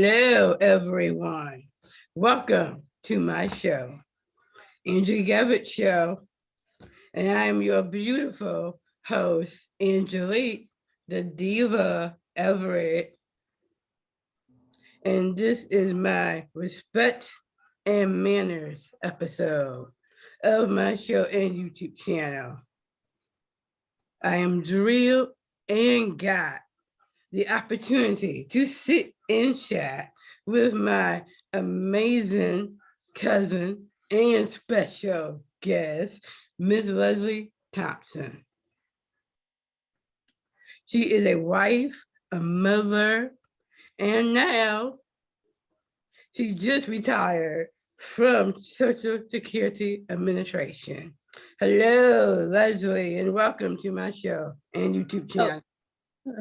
Hello, everyone. Welcome to my show, Engelic Show, and I am your beautiful host, Engelic, the Diva Everett, and this is my Respect and Manners episode of my show and YouTube channel. I am drilled and got the opportunity to sit and chat with my amazing cousin and special guest, Miss Leslie Thompson. She is a wife, a mother, and now she just retired from Social Security Administration. Hello, Leslie, and welcome to my show and YouTube channel.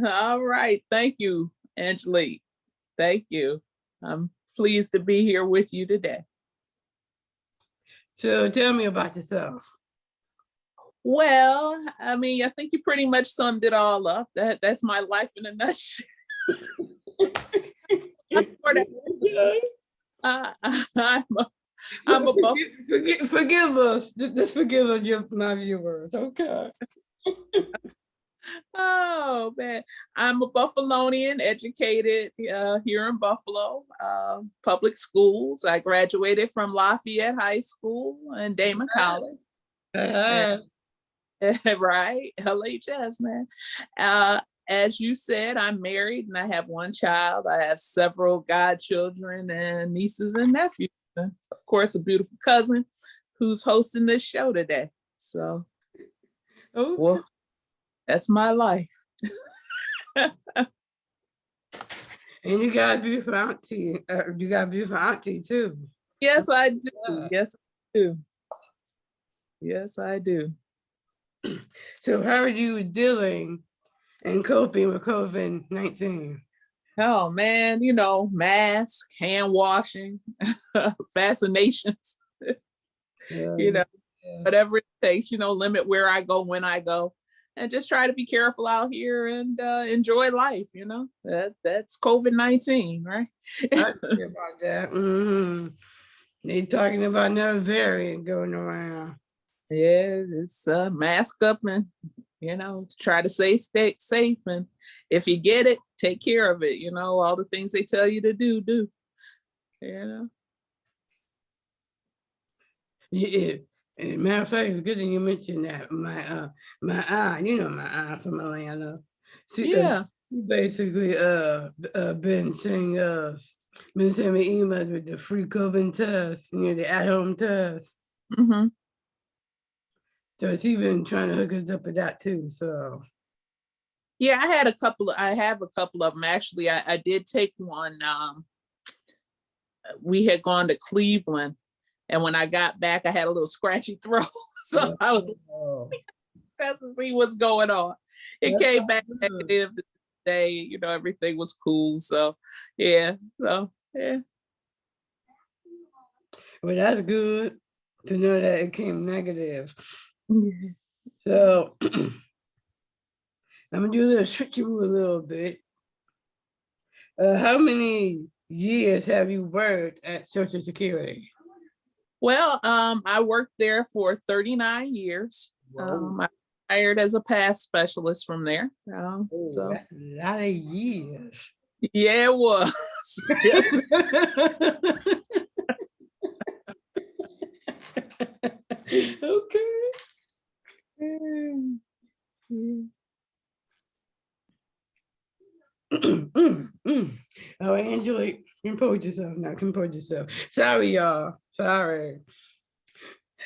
All right. Thank you, Angelique. Thank you. I'm pleased to be here with you today. So tell me about yourself. Well, I mean, I think you pretty much summed it all up. That's my life in a nutshell. I'm a forgive us. Just forgive us, my viewers. Okay. Oh man, I'm a Buffalonian, educated here in Buffalo, public schools. I graduated from Lafayette High School and Damon College. And, right, LHS, man. As you said, I'm married and I have one child. I have several godchildren and nieces and nephews. And of course, a beautiful cousin who's hosting this show today. So, well, that's my life. And you got a beautiful auntie. You got a beautiful auntie too. Yes, I do. Yes, I do. Yes, I do. So how are you dealing and coping with COVID-19? Oh man, you know, mask, hand washing, vaccinations, you know, whatever it takes, you know, limit where I go, when I go, and just try to be careful out here and enjoy life, you know. That's COVID-19, right? I hear about that. Mm-hmm. They talking about another variant going around. Yeah, it's mask up and, you know, try to stay safe. And if you get it, take care of it. You know, all the things they tell you to do. You know? Yeah. And matter of fact, it's good that you mentioned that. My aunt, you know my aunt from Atlanta. She basically been sending me emails with the free COVID test, you know, the at-home test. Mm-hmm. So she's been trying to hook us up with that too. So yeah, I have a couple of them. Actually, I did take one. We had gone to Cleveland, and when I got back, I had a little scratchy throat. So I was test to see what's going on. It came back at the end of the day, you know, everything was cool. So yeah. Well, that's good to know that it came negative. So I'm gonna do a little switcheroo a little bit. How many years have you worked at Social Security? Well, I worked there for 39 years. I hired as a pass specialist from there. So that's a lot of years. Yeah, it was. Yes. Okay. Oh, Angelique, compose yourself now. Compose yourself. Sorry, y'all. Sorry.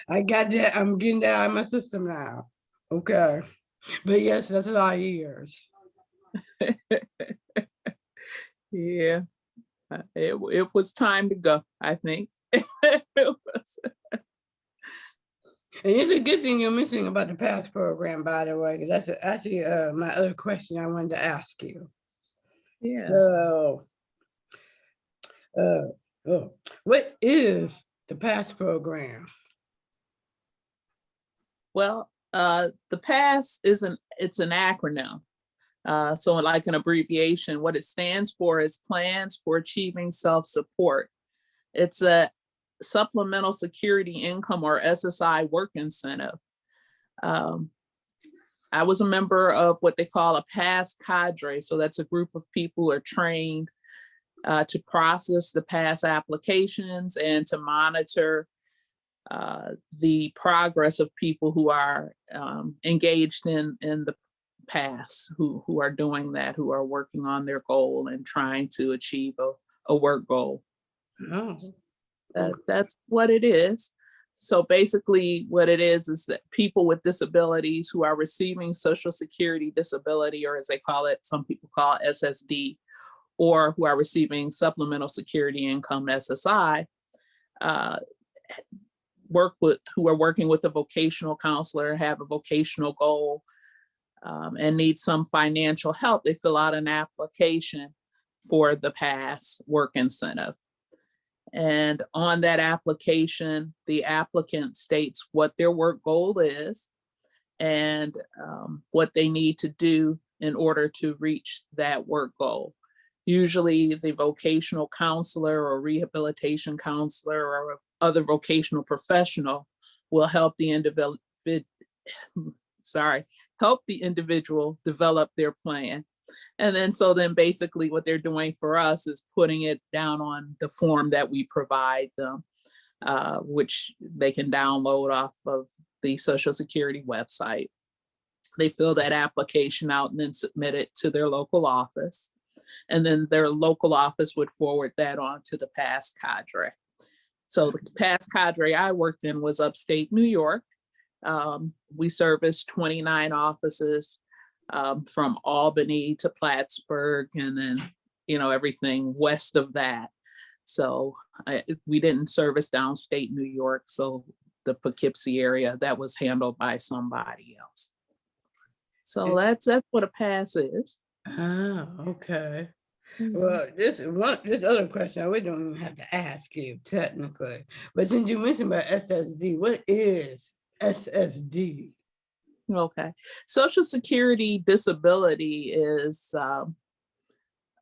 I got that. I'm getting that out of my system now. Okay. But yes, that's a lot of years. Yeah. It was time to go, I think. It was. And it's a good thing you're mentioning about the PASS program, by the way. That's actually my other question I wanted to ask you. Yeah. So, what is the PASS program? Well, the PASS it's an acronym. So like an abbreviation, what it stands for is Plans for Achieving Self-Support. It's a Supplemental Security Income, or SSI, work incentive. I was a member of what they call a PASS cadre. So that's a group of people who are trained to process the PASS applications and to monitor the progress of people who are engaged in the PASS, who are doing that, who are working on their goal and trying to achieve a work goal. Oh, That's what it is. So basically what it is that people with disabilities who are receiving Social Security disability, or as they call it, some people call SSD, or who are receiving Supplemental Security Income, SSI, who are working with a vocational counselor, have a vocational goal, and need some financial help. They fill out an application for the PASS work incentive. And on that application, the applicant states what their work goal is and what they need to do in order to reach that work goal. Usually the vocational counselor or rehabilitation counselor or other vocational professional will help the individual develop their plan. And then basically what they're doing for us is putting it down on the form that we provide them, which they can download off of the Social Security website. They fill that application out and then submit it to their local office. And then their local office would forward that on to the PASS cadre. So the PASS cadre I worked in was upstate New York. We serviced 29 offices, from Albany to Plattsburgh, and then, everything west of that. So we didn't service downstate New York. So the Poughkeepsie area, that was handled by somebody else. So that's what a PASS is. ah, okay. Mhm. Well, this other question I really don't even have to ask you technically, but since you mentioned about SSD, what is SSD? Okay. Social Security disability is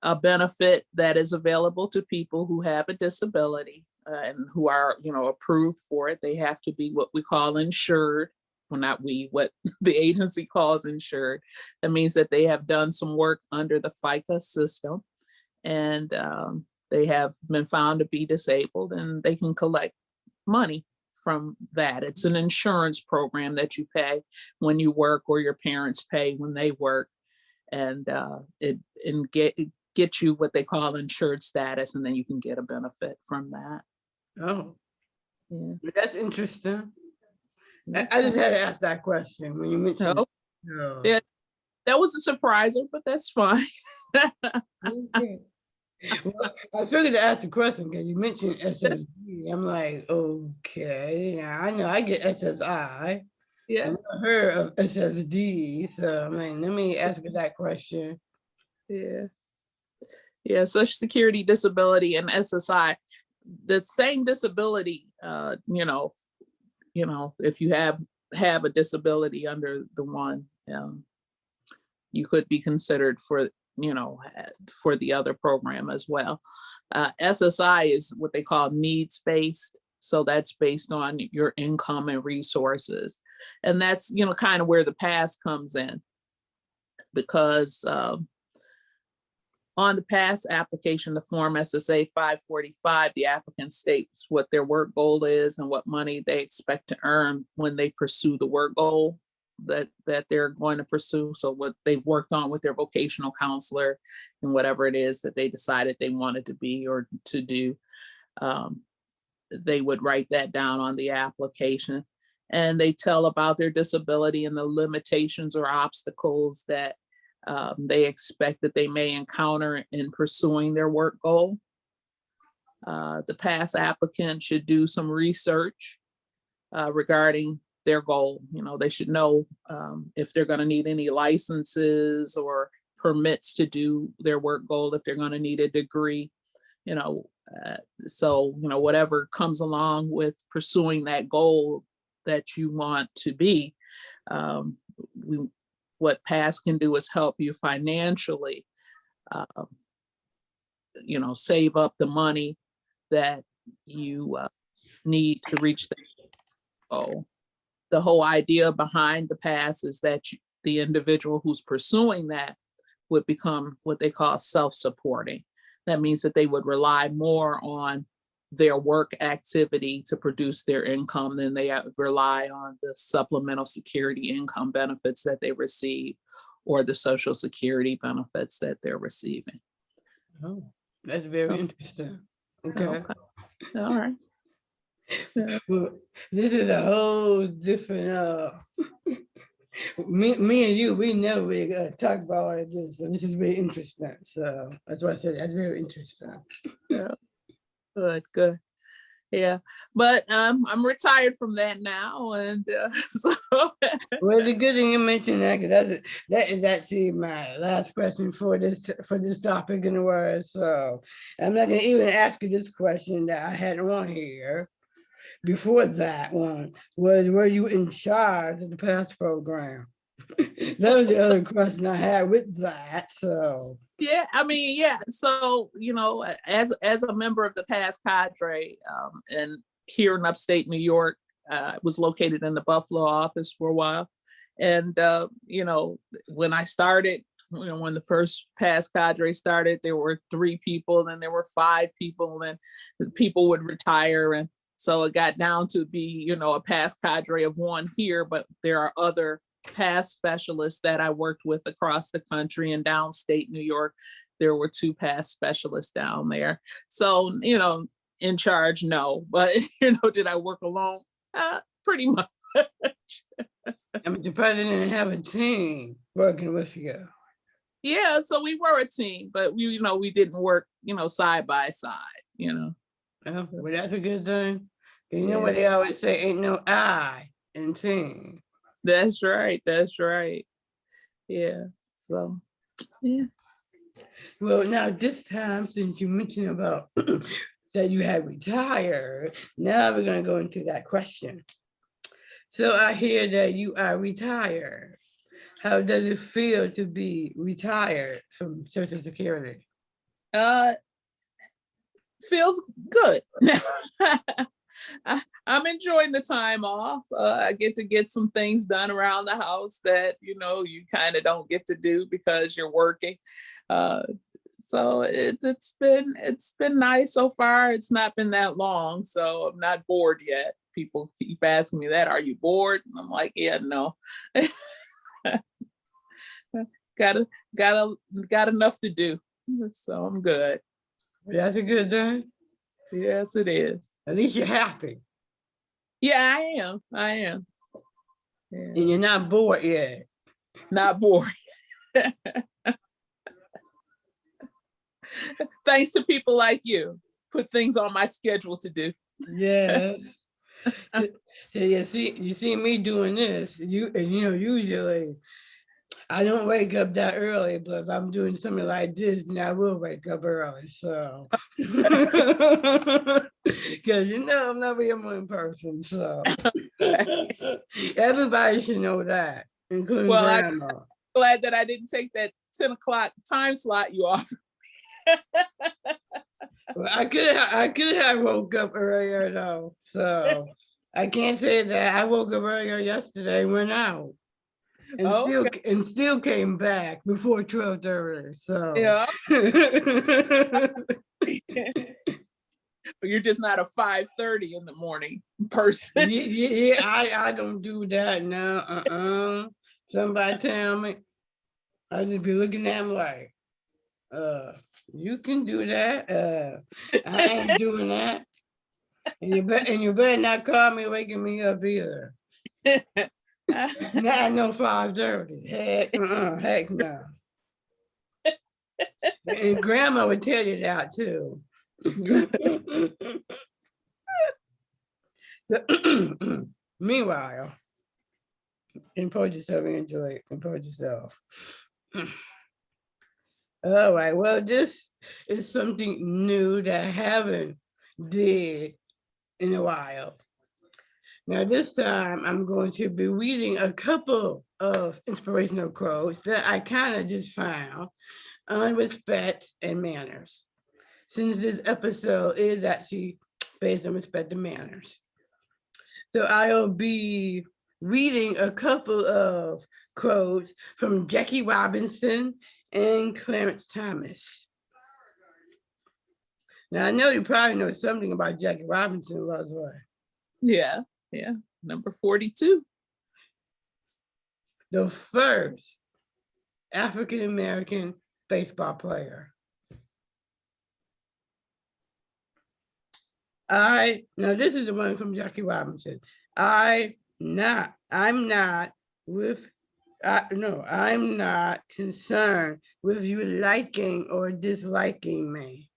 a benefit that is available to people who have a disability and who are, approved for it. They have to be what we call insured. Well, not we, what the agency calls insured. That means that they have done some work under the FICA system, and they have been found to be disabled, and they can collect money from that. It's an insurance program that you pay when you work, or your parents pay when they work, and it gets you what they call insured status, and then you can get a benefit from that. Oh, Yeah. that's interesting. I just had to ask that question when you mentioned Oh, it. So, yeah, that was a surpriser, but that's fine. okay. Well, I figured to ask the question because you mentioned SSD. I'm like, okay, yeah, I know I get SSI. I Yeah. never heard of SSD, so I'm like, let me ask you that question. Yeah. Yeah. Social Security disability and SSI, the same disability, if you have a disability under the one, you could be considered for the other program as well. SSI is what they call needs-based. So that's based on your income and resources. And that's, kind of where the PASS comes in, because on the PASS application, the form SSA 545, the applicant states what their work goal is and what money they expect to earn when they pursue the work goal that they're going to pursue. So what they've worked on with their vocational counselor and whatever it is that they decided they wanted to be or to do, they would write that down on the application. And they tell about their disability and the limitations or obstacles that they expect that they may encounter in pursuing their work goal. The PASS applicant should do some research regarding their goal. They should know if they're going to need any licenses or permits to do their work goal, if they're going to need a degree, so whatever comes along with pursuing that goal that you want to be, what PASS can do is help you financially, save up the money that you need to reach the goal. The whole idea behind the PASS is that the individual who's pursuing that would become what they call self-supporting. That means that they would rely more on their work activity to produce their income than they rely on the supplemental security income benefits that they receive or the Social Security benefits that they're receiving. Oh, that's very interesting. Okay. Okay. All right. Yeah. Well, this is a whole different, me and you, we never really talk about all of this, so this is very interesting. So that's why I said that's very interesting. Yeah. Good. Yeah, but I'm retired from that now, and so. Well, the good thing you mentioned that, because that is actually my last question for this topic in the world. So I'm not gonna even ask you this question that I had on here. Before that one was, were you in charge of the PASS program? That was the other question I had with that. So Yeah, I mean, yeah. So, as a member of the PASS cadre, and here in upstate New York, was located in the Buffalo office for a while. And, when I started, when the first PASS cadre started, there were 3 people, then there were 5 people, and people would retire. And so it got down to be, a PASS cadre of 1 here, but there are other PASS specialists that I worked with across the country. And downstate New York, there were 2 PASS specialists down there. So, in charge, no, but did I work alone? Pretty much. I mean, you probably didn't have a team working with you. Yeah, so we were a team, but we didn't work, side by side, Oh, well, that's a good thing. You know what they always say, ain't no I in team. That's right. Yeah. So, yeah. Well, now this time, since you mentioned about that you had retired, now we're going to go into that question. So I hear that you are retired. How does it feel to be retired from Social Security? Feels good. I'm enjoying the time off. I get some things done around the house that you kind of don't get to do because you're working. So it's been nice so far. It's not been that long, so I'm not bored yet. People keep asking me that. Are you bored? And I'm like, yeah, no. got enough to do, so I'm good. That's a good thing. Yes, it is. At least you're happy. Yeah, I am. Yeah. And you're not bored yet. Not bored. Thanks to people like you, put things on my schedule to do. Yes. So you see me doing this. Usually I don't wake up that early, but if I'm doing something like this, then I will wake up early. So, because I'm not a morning person. So, everybody should know that, including Grandma. I'm glad that I didn't take that 10 o'clock time slot you offered. Well, I could have woke up earlier though. So, I can't say that I woke up earlier yesterday, went out. And still came back before 12:30. So yeah. You're just not a 5:30 in the morning person. Yeah, I don't do that now. Somebody tell me. I just be looking at them like, you can do that. I ain't doing that. And you better not call me waking me up either. Not no 5:30. Heck no. And Grandma would tell you that too. So, meanwhile, compose yourself, Engelic. Compose yourself. All right. Well, this is something new that I haven't did in a while. Now this time I'm going to be reading a couple of inspirational quotes that I kind of just found on respect and manners, since this episode is actually based on respect and manners. So I'll be reading a couple of quotes from Jackie Robinson and Clarence Thomas. Now I know you probably know something about Jackie Robinson, Leslie. Yeah, number 42. The first African-American baseball player. Now this is the one from Jackie Robinson. I'm not concerned with you liking or disliking me.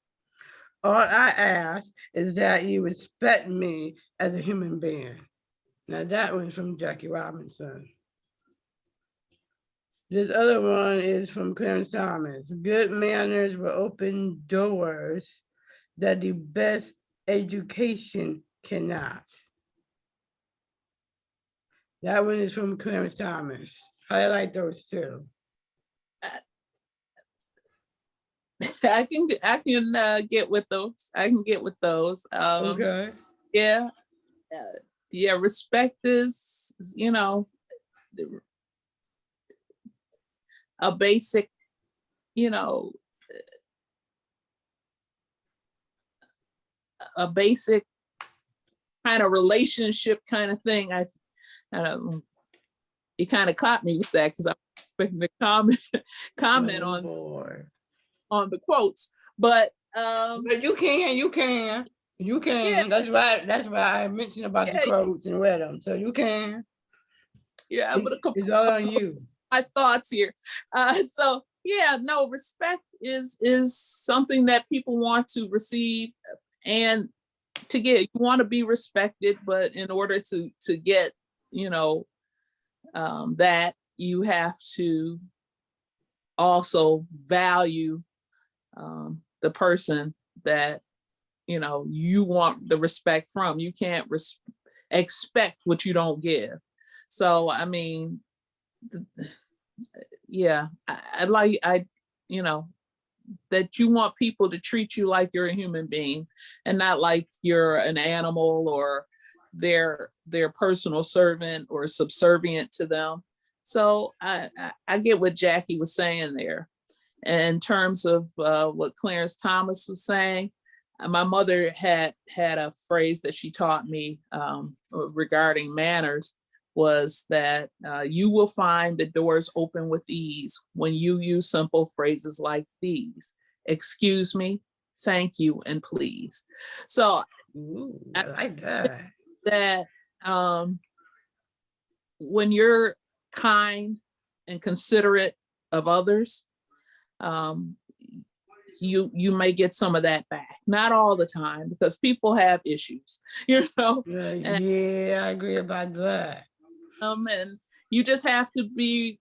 All I ask is that you respect me as a human being. Now that one's from Jackie Robinson. This other one is from Clarence Thomas. Good manners will open doors that the best education cannot. That one is from Clarence Thomas. I like those two. I can get with those. I can get with those. Okay. Yeah. Respect is, a basic, a basic kind of relationship kind of thing. You kind of caught me with that because I'm expecting to comment on the quotes, but you can. Yeah. That's why I mentioned about the quotes and read them, so you can. Yeah, but it's all on you. My thoughts here. Respect is something that people want to receive and to get. You want to be respected, but in order to get, that, you have to also value the person that you want the respect from. You can't expect what you don't give. So I mean, that you want people to treat you like you're a human being and not like you're an animal or their personal servant or subservient to them. So I get what Jackie was saying there. In terms of what Clarence Thomas was saying, my mother had a phrase that she taught me regarding manners, was that you will find the doors open with ease when you use simple phrases like these: excuse me, thank you, and please. So I like that. That when you're kind and considerate of others, you may get some of that back. Not all the time, because people have issues, Yeah, I agree about that. And you just have to be,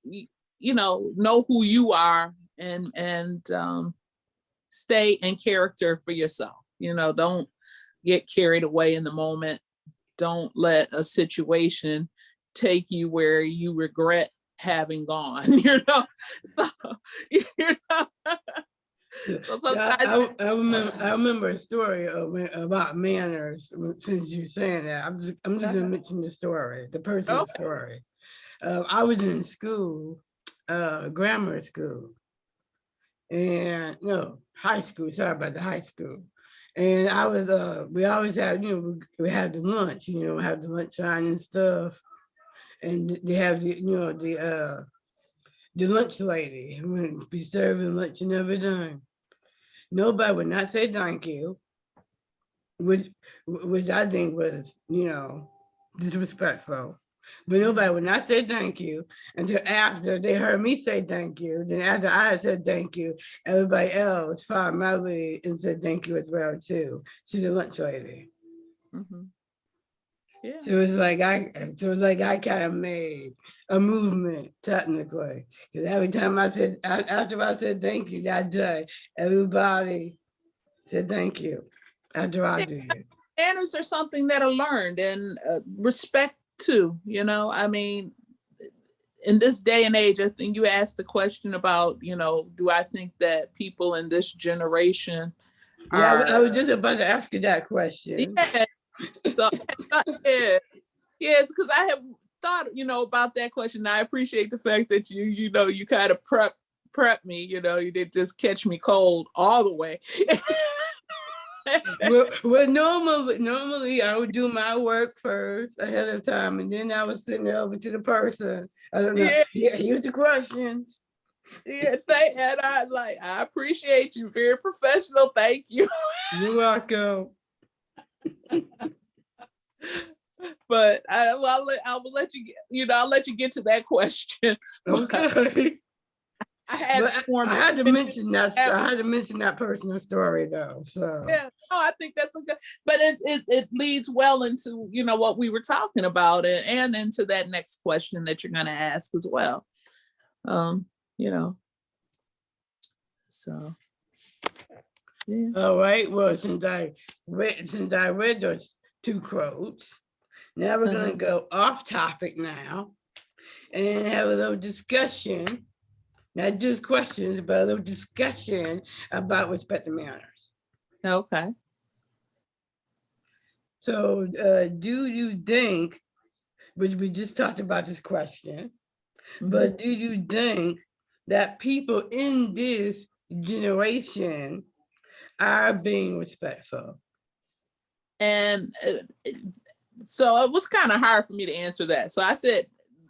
know who you are and stay in character for yourself. Don't get carried away in the moment. Don't let a situation take you where you regret having gone. So sometimes I remember a story about manners. Since you're saying that, I'm just gonna mention the story, the personal story. I was in school, grammar school, and no, high school. Sorry about the high school. And I was, we always had, we had the lunch, have the lunch line and stuff, and they have the lunch lady who would be serving lunch and everything. Nobody would not say thank you, which I think was, disrespectful. But nobody would not say thank you until after they heard me say thank you. Then after I said thank you, everybody else followed my lead and said thank you as well too. She's the lunch lady. Mm-hmm. Yeah. So it was like I kind of made a movement technically, because every time after I said thank you that day, everybody said thank you after I did. manners are something that are learned, and respect too, I mean, in this day and age, I think you asked the question about, do I think that people in this generation Yeah, I are, was just about to ask you that question. yeah, so yeah, yes, because I have thought, about that question. I appreciate the fact that you kind of prep me, you didn't just catch me cold all the way. Well, normally I would do my work first ahead of time, and then I was sending it over to the person. I don't know. Yeah, Yeah, here's the questions. yeah, and I appreciate you. Very professional. Thank you. You're welcome. But I will let you I'll let you get to that question. Okay. I had But formed I had to mention that. yeah, I had to mention that personal story though. So no, I think that's a good, but it leads well into what we were talking about, and into that next question that you're going to ask as well. Um, you know, so yeah. all right. Well, since I read those two quotes, now we're Uh-huh. gonna go off topic now and have a little discussion, not just questions, but a little discussion about respect and manners. Okay. So, do you think, which we just talked about this question, Mhm. but do you think that people in this generation are being respectful? And so it was kind of hard for me to answer that. So I said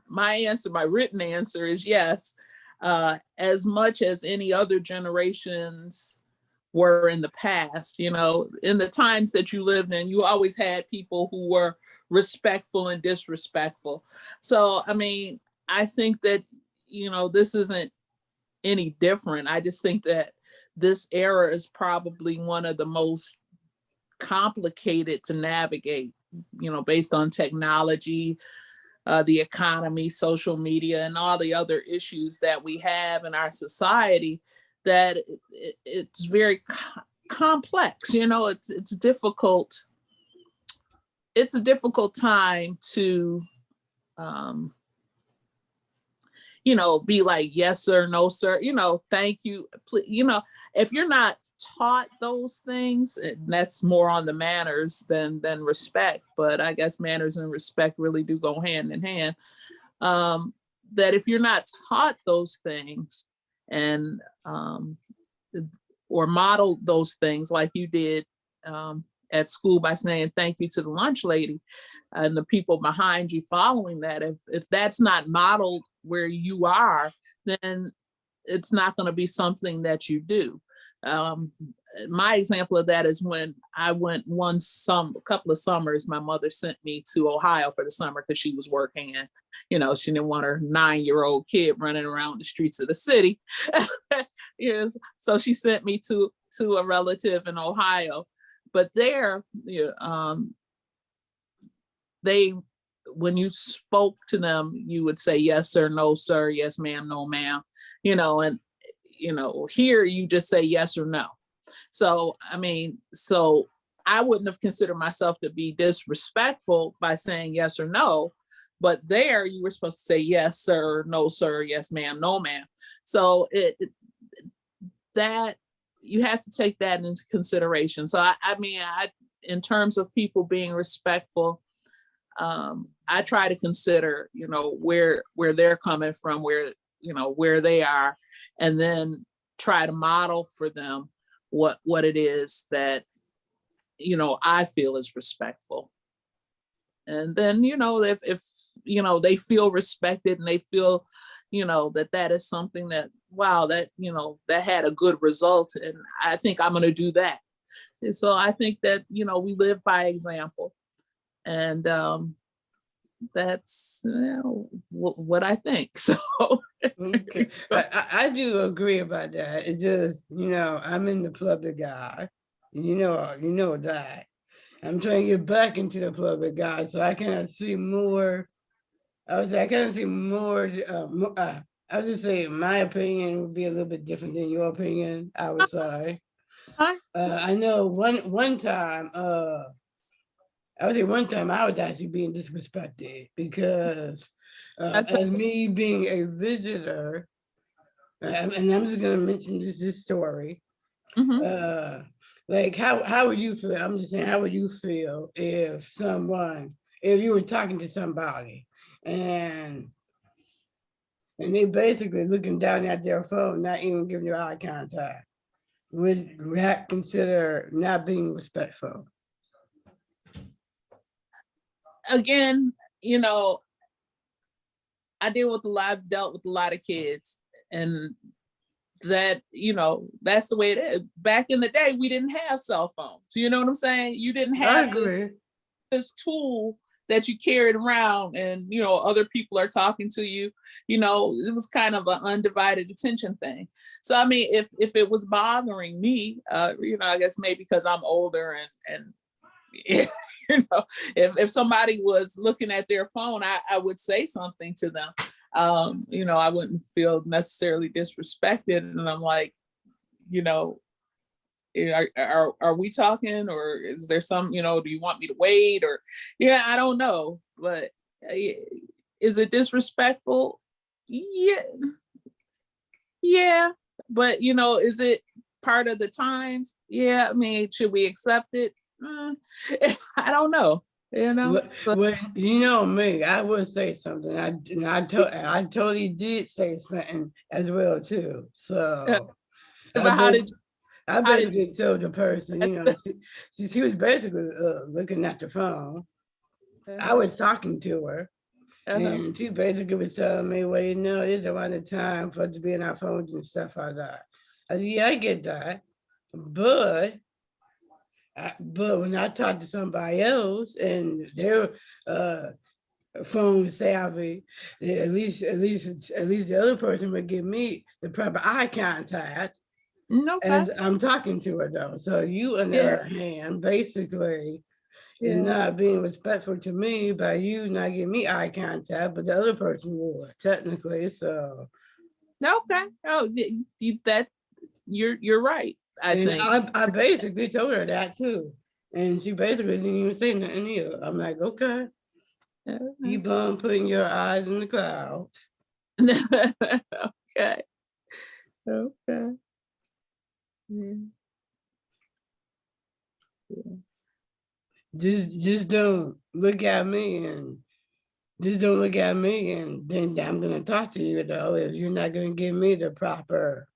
my written answer is yes. As much as any other generations were in the past, in the times that you lived in, you always had people who were respectful and disrespectful. So, I mean, I think that, this isn't any different. I just think that this era is probably one of the most complicated to navigate, based on technology, the economy, social media, and all the other issues that we have in our society, that it's very complex. It's difficult. It's a difficult time to, um, be like, yes, sir, no, sir, thank you. Please, if you're not taught those things, that's more on the manners than respect. But I guess manners and respect really do go hand in hand. That if you're not taught those things, and or model those things like you did at school by saying thank you to the lunch lady, and the people behind you following that, if that's not modeled where you are, then it's not going to be something that you do. My example of that is when I went a couple of summers, my mother sent me to Ohio for the summer because she was working, and she didn't want her 9-year-old kid running around the streets of the city. Yes, so she sent me to a relative in Ohio. But there, they, when you spoke to them, you would say yes sir, no sir, yes ma'am, no ma'am, and here you just say yes or no. So I mean, so I wouldn't have considered myself to be disrespectful by saying yes or no, but there you were supposed to say yes sir, no sir, yes ma'am, no ma'am. So that you have to take that into consideration. So I mean, in terms of people being respectful, I try to consider, where they're coming from, where they are, and then try to model for them what it is that, I feel is respectful. And then, if they feel respected and they feel, that is something that, wow, that, that had a good result. And I think I'm going to do that. And so I think that, we live by example. And that's what I think. So Okay, I do agree about that. It just, I'm in the public eye. You know that. I'm trying to get back into the public eye, so I kind of see more. I kind of see more. I would just say my opinion would be a little bit different than your opinion. I would say. I, I know one time. I would say one time I was actually being disrespected because That's as me being a visitor, and I'm just gonna mention this story. mhm. Like how would you feel? I'm just saying, how would you feel if you were talking to somebody and they basically looking down at their phone, not even giving you eye contact? Would that consider not being respectful? Again, you know, I I've dealt with a lot of kids, and that, that's the way it is. Back in the day, we didn't have cell phones. You know what I'm saying? You didn't I have agree. this tool that you carried around, and other people are talking to you. It was kind of an undivided attention thing. So I mean, if it was bothering me, I guess maybe because I'm older, and if somebody was looking at their phone, I would say something to them. I wouldn't feel necessarily disrespected, and I'm like, you know are we talking, or is there some, do you want me to wait, or I don't know, but is it disrespectful? Yeah, yeah, but is it part of the times? Yeah, I mean, should we accept it? I don't know, so Well, you know me, I would say something. I totally did say something as well too. So I but how bas- did I how did basically told the person, she was basically looking at the phone. I uh-huh, was talking to her, uh-huh. and she basically was telling me, well, it's around the time for us to be in our phones and stuff like that. I said, yeah, I get that. But but when I talk to somebody else and their uh, phone savvy, at least the other person would give me the proper eye contact Okay. as I'm talking to her though. So you, on the Yeah, other hand, basically is yeah. not being respectful to me by you not giving me eye contact, but the other person would technically. So, Okay. Oh, that you're right, I and think. I basically told her that too. And she basically didn't even say nothing either. I'm like, okay, Uh-huh. keep on putting your eyes in the clouds. Okay. Okay. Yeah. Yeah. Just don't look at me and just don't look at me and then I'm gonna talk to you though if you're not gonna give me the proper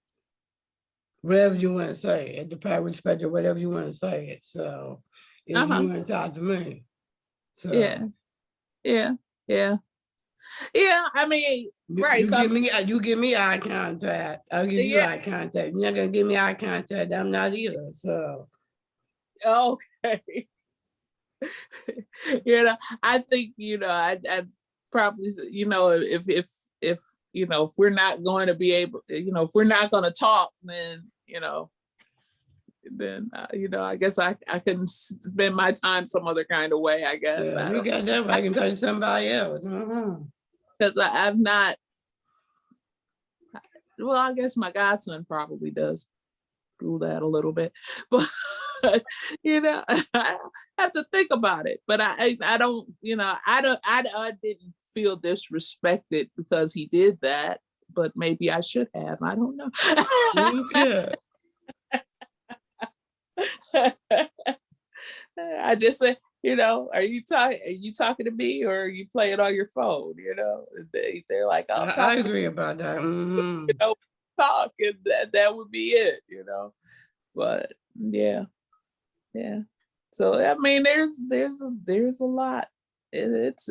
whatever you want to say it, the proper respect or whatever you want to say it. So if you Uh-huh. want to talk to me, Yeah. so Yeah. Yeah. Yeah. I mean, right. you So give me eye contact, I'll give you yeah. eye contact. You're not gonna give me eye contact, I'm not either. So Okay. I think, I probably, if if we're not going to be able, if we're not going to talk, then I guess I can spend my time some other kind of way, I guess. yeah, I you don't, got that, I can talk to somebody else. because I've not, well, I guess my godson probably does do that a little bit, but I have to think about it. But I don't, I didn't feel disrespected because he did that, but maybe I should have. I don't know. Okay. I just say, are you talking to me, or are you playing on your phone? They're like, I'll I talk, agree about that. you know, talk, and that would be it. But yeah, yeah. So I mean, there's a lot. It's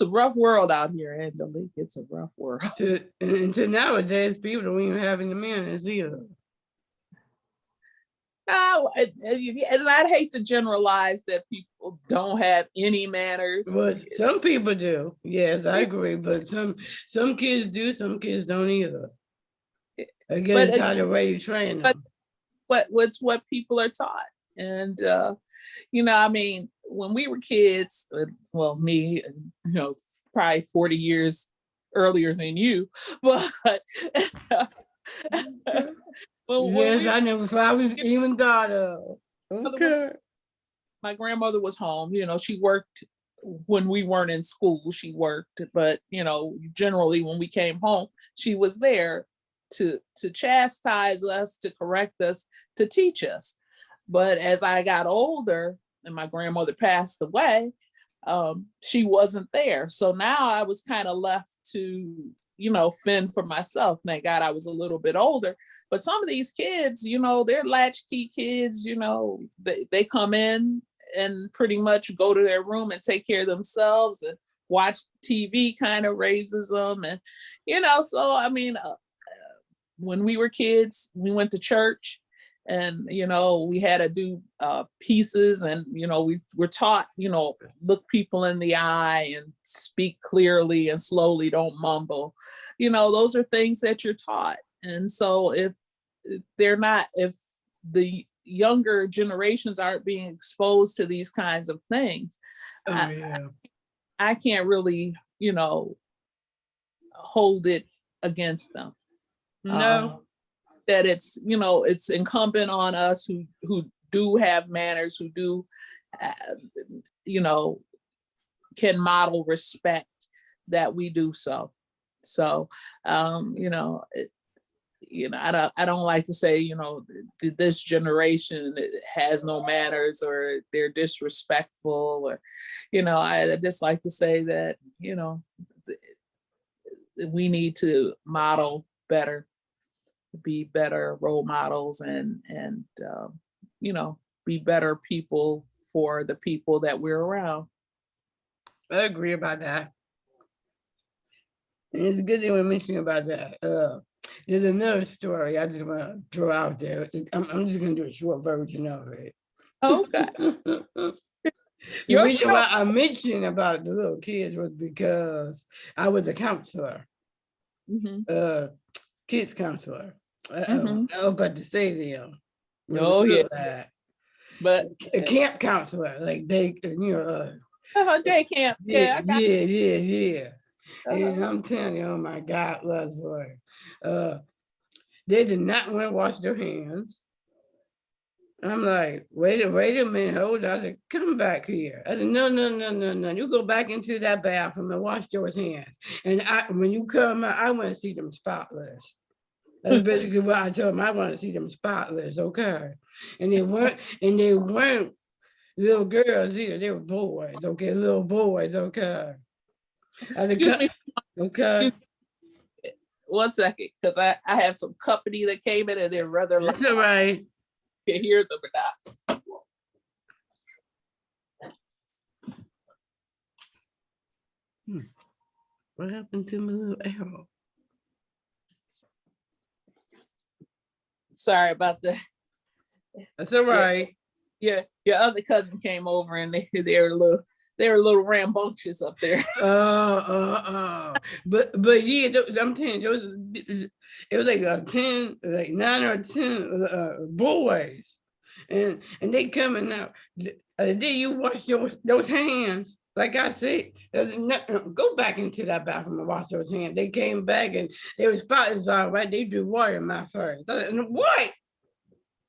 a rough world out here, Angelique. It's a rough world. To nowadays, people don't even have any manners either. No, and I'd hate to generalize that people don't have any manners. But some people do. Yes, I agree. But some kids do, some kids don't either. Again, But it's how the way you train but them. what people are taught, and I mean, when we were kids, well, me, probably 40 years earlier than you, but when Yes, we I never thought I was even thought of. mother was Okay. my grandmother was home. She worked when we weren't in school, she worked, but generally when we came home, she was there to chastise us, to correct us, to teach us. But as I got older and my grandmother passed away, she wasn't there. So now I was kind of left to, fend for myself. Thank God I was a little bit older. But some of these kids, they're latchkey kids, they come in and pretty much go to their room and take care of themselves, and watch TV kind of raises them. And, so, I mean, when we were kids, we went to church, and, we had to do pieces, and, we were taught, look people in the eye and speak clearly and slowly, don't mumble. Those are things that you're taught. And so if the younger generations aren't being exposed to these kinds of things, I can't really, hold it against them. No. That it's incumbent on us who do have manners, who do, can model respect, that we do so. So, I don't like to say, this generation has no manners, or they're disrespectful, or, I just like to say that, we need to model better, be better role models, and be better people for the people that we're around. I agree about that. And it's a good thing we're mentioning about that. There's another story I just want to throw out there. I'm just going to do a short version of it. Okay. The reason why I mentioned about the little kids was because I was a counselor, kids counselor. I was about to say them. Oh, yeah. But a camp counselor, like they, day camp. Yeah. And I'm telling you, oh my God, Leslie, they did not want to wash their hands. I'm like, wait a minute, hold on. I said, come back here. I said, no. You go back into that bathroom and wash your hands. And when you come out, I want to see them spotless. That's basically what I told them. I want to see them spotless, okay? And they weren't little girls either. They were boys, okay? Little boys, okay? Excuse me. Okay. Excuse me. 1 second, because I have some company that came in, and they're rather loud. That's all right. You can hear them or not. What happened to my little arrow? Sorry about that. That's all right. Yeah, your other cousin came over, and they were a little rambunctious up there. But yeah, I'm telling you, it was like 9 or 10 boys, and they coming out. Did you wash those hands? Like I said, go back into that bathroom and wash those hands. They came back and they were spotless, all right. They drew water in my face. What?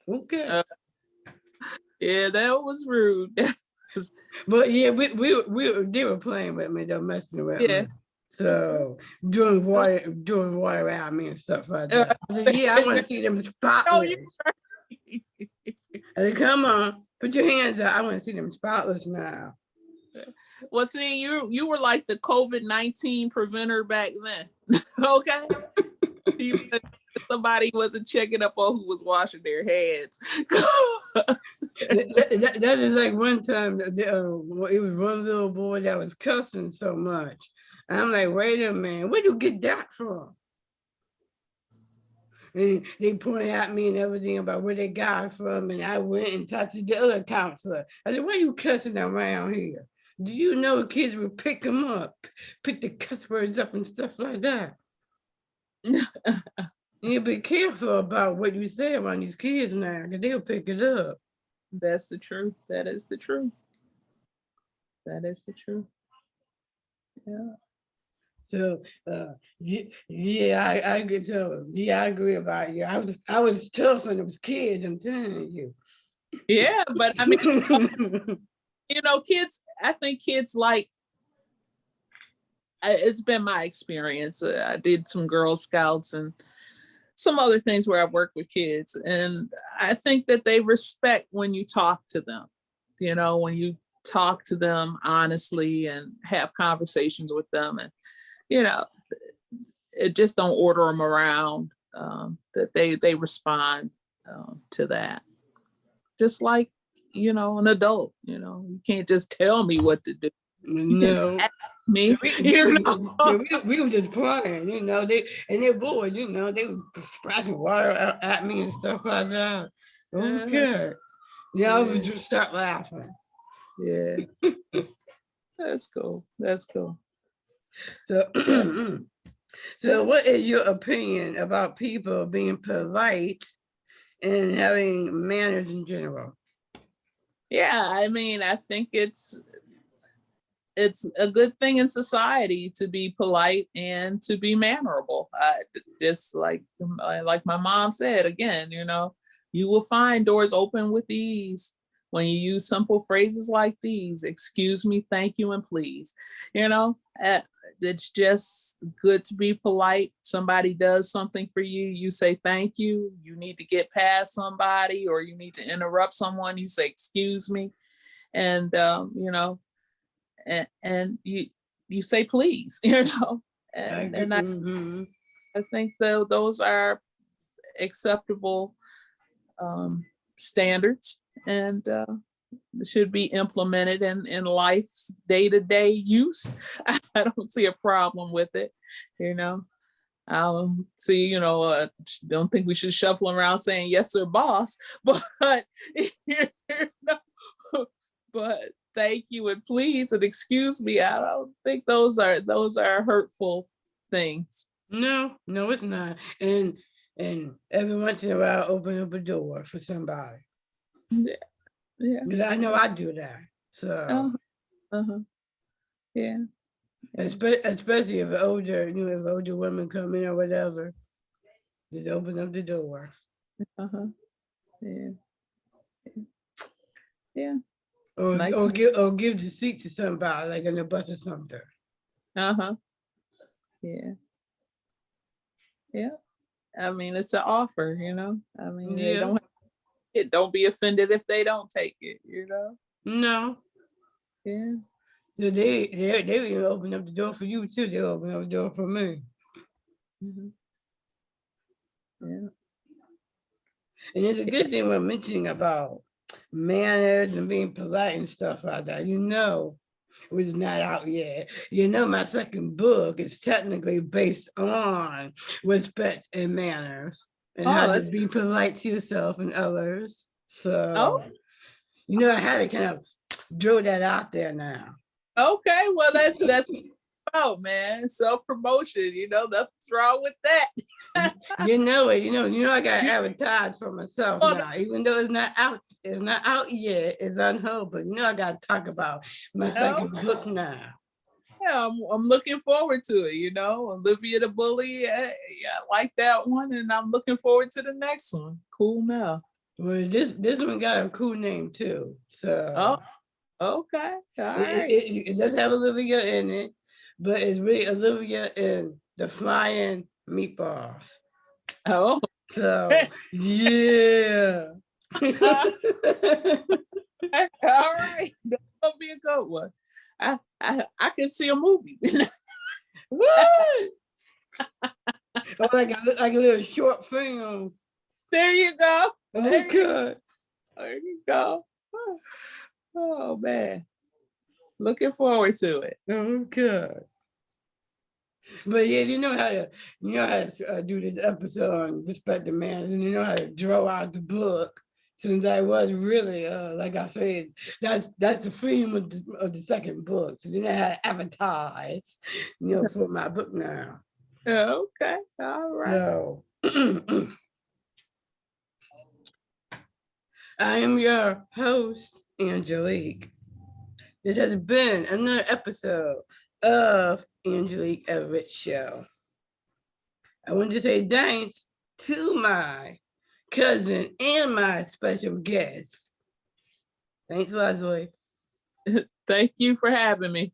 Okay. Yeah, that was rude. But yeah, they were playing with me, they're messing with me. So doing water at me and stuff like that. I want to see them spotless. I said, come on, put your hands up. I want to see them spotless now. Well, see, you were like the COVID-19 preventer back then. Okay. Somebody wasn't checking up on who was washing their hands. that is like one time, it was one little boy that was cussing so much. I'm like, wait a minute, where do you get that from? And they pointed at me and everything about where they got it from. And I went and talked to the other counselor. I said, why are you cussing around here? Do you know kids will pick them up, pick the cuss words up and stuff like that? You be careful about what you say around these kids now, because they'll pick it up. That's the truth. That is the truth. That is the truth. Yeah. So I agree. So I agree about you. I was tough when it was kids. I'm telling you. Yeah, but I mean, kids, I think kids like, it's been my experience. I did some Girl Scouts and some other things where I work with kids. And I think that they respect when you talk to them, when you talk to them honestly and have conversations with them, and, it just don't order them around, that they respond to that. Just like, an adult, you can't just tell me what to do. You can No. ask me, We were just playing, they're bored, they was splashing water at me and stuff like that. Okay. Yeah, I would just start laughing. Yeah. That's cool. That's cool. So, so what is your opinion about people being polite and having manners in general? Yeah, I mean, I think it's a good thing in society to be polite and to be mannerable. Just like my mom said, again, you will find doors open with ease when you use simple phrases like these: excuse me, thank you, and please. It's just good to be polite. Somebody does something for you, you say thank you. You need to get past somebody, or you need to interrupt someone, you say excuse me. And and you say please, and I think those are acceptable standards, and should be implemented in life's day-to-day use. I don't see a problem with it. See, don't think we should shuffle around saying yes sir boss, but but thank you and please and excuse me, I don't think those are hurtful things. No, it's not. And every once in a while, open up a door for somebody. Yeah. Because I know I do that. So. Uh-huh. Yeah. Especially if older women come in or whatever, just open up the door. Uh-huh. Yeah. Yeah. Or give the seat to somebody, like in the bus or something. Uh-huh. Yeah. Yeah. I mean, it's an offer, I mean, Yeah. don't be offended if they don't take it, No. Yeah. So they even open up the door for you too. They open up the door for me. Mm-hmm. Yeah. And it's a good thing we're mentioning about manners and being polite and stuff like that. It was not out yet. My second book is technically based on respect and manners and how to be polite to yourself and others. So, I had to kind of drill that out there now. Okay, well, that's about, man, self-promotion. Nothing's wrong with that. You know it. I got to advertise for myself now, even though it's not out. It's not out yet. It's on hold, but I got to talk about my second book now. Yeah, I'm looking forward to it. Olivia the Bully. Yeah, I like that one, and I'm looking forward to the next one. Cool now. Well, this one got a cool name too. So. Okay. All right. It does have Olivia in it, but it's really Olivia and the Flying Meatballs. Oh. So, yeah. All right. That's going to be a good one. I can see a movie. What? like a little short film. There you go. Okay. There you go. Oh man, looking forward to it. Okay. But yeah, how to do this episode on respect the manners, and how to draw out the book. Since I was really, like I said, that's the theme of the second book. So then I had to advertise, for my book now. Okay, all right. So I am your host, Engelic. This has been another episode of Engelic Everett Show. I want to say thanks to my cousin and my special guest, Thanks, Leslie. Thank you for having me.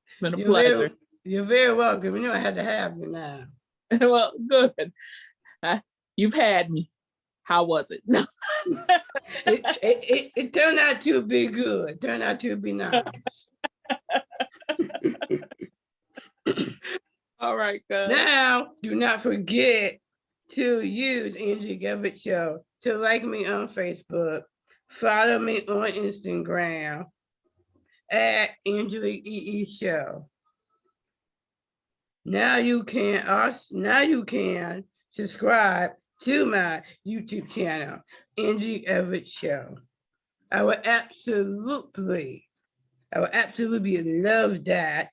It's been a You're pleasure. you're very welcome. You know I had to have you now. Well, good. You've had me. How was it? No. It turned out to be good. Turned out to be nice. All right, good. Now, do not forget to use Engelic Show to like me on Facebook, follow me on Instagram at Engelic EE Show. Now you can subscribe to my YouTube channel, Engelic Show. I would absolutely love that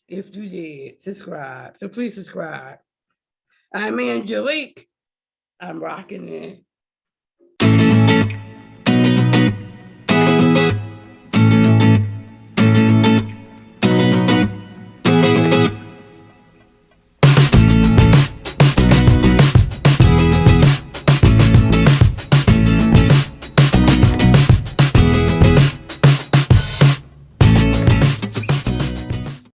if you did subscribe. So please subscribe. I'm Engelic. I'm rocking it.